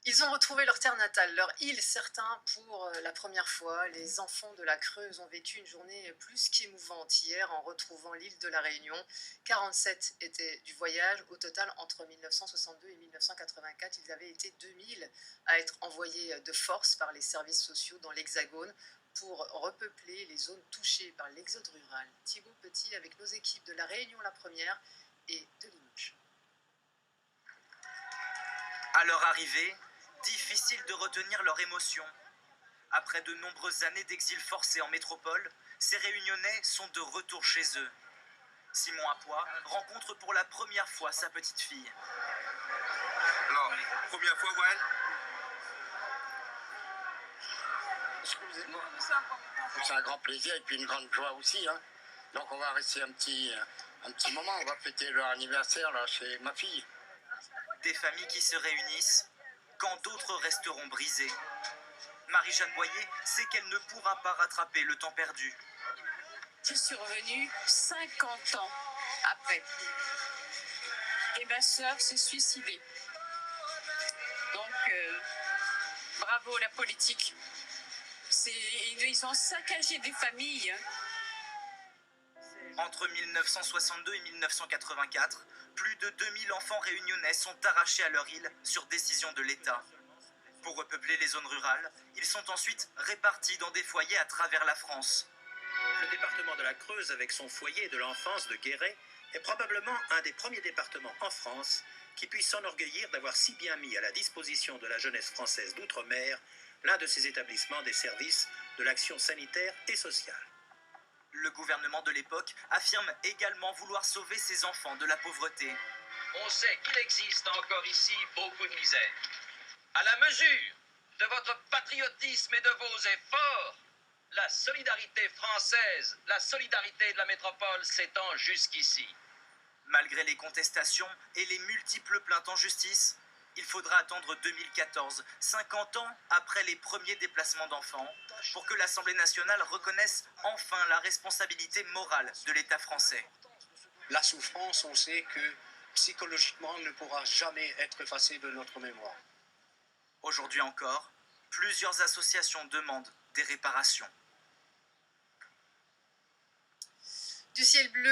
Ils ont retrouvé leur terre natale, leur île, certains pour la première fois. Les enfants de la Creuse ont vécu une journée plus qu'émouvante hier en retrouvant l'île de la Réunion. 47 étaient du voyage. Au total, entre 1962 et 1984, ils avaient été 2000 à être envoyés de force par les services sociaux dans l'Hexagone pour repeupler les zones touchées par l'exode rural. Thibaut Petit avec nos équipes de la Réunion la première et de Limoges. À leur arrivée, difficile de retenir leur émotion. Après de nombreuses années d'exil forcé en métropole, ces Réunionnais sont de retour chez eux. Simon Apois rencontre pour la première fois sa petite fille. Alors, première fois, Wael? Excusez-moi. C'est un grand plaisir et puis une grande joie aussi. Hein. Donc on va rester un petit moment, on va fêter leur anniversaire là, chez ma fille. Des familles qui se réunissent quand d'autres resteront brisées. Marie-Jeanne Boyer sait qu'elle ne pourra pas rattraper le temps perdu. Je suis revenue 50 ans après. Et ma sœur s'est suicidée. Donc, bravo la politique. Ils ont saccagé des familles. Hein. Entre 1962 et 1984, plus de 2000 enfants réunionnais sont arrachés à leur île sur décision de l'État. Pour repeupler les zones rurales, ils sont ensuite répartis dans des foyers à travers la France. Le département de la Creuse, avec son foyer de l'enfance de Guéret, est probablement un des premiers départements en France qui puisse s'enorgueillir d'avoir si bien mis à la disposition de la jeunesse française d'outre-mer l'un de ses établissements des services de l'action sanitaire et sociale. Le gouvernement de l'époque affirme également vouloir sauver ses enfants de la pauvreté. On sait qu'il existe encore ici beaucoup de misère. À la mesure de votre patriotisme et de vos efforts, la solidarité française, la solidarité de la métropole s'étend jusqu'ici. Malgré les contestations et les multiples plaintes en justice, il faudra attendre 2014, 50 ans après les premiers déplacements d'enfants, pour que l'Assemblée nationale reconnaisse enfin la responsabilité morale de l'État français. La souffrance, on sait que psychologiquement, ne pourra jamais être effacée de notre mémoire. Aujourd'hui encore, plusieurs associations demandent des réparations. Du ciel bleu.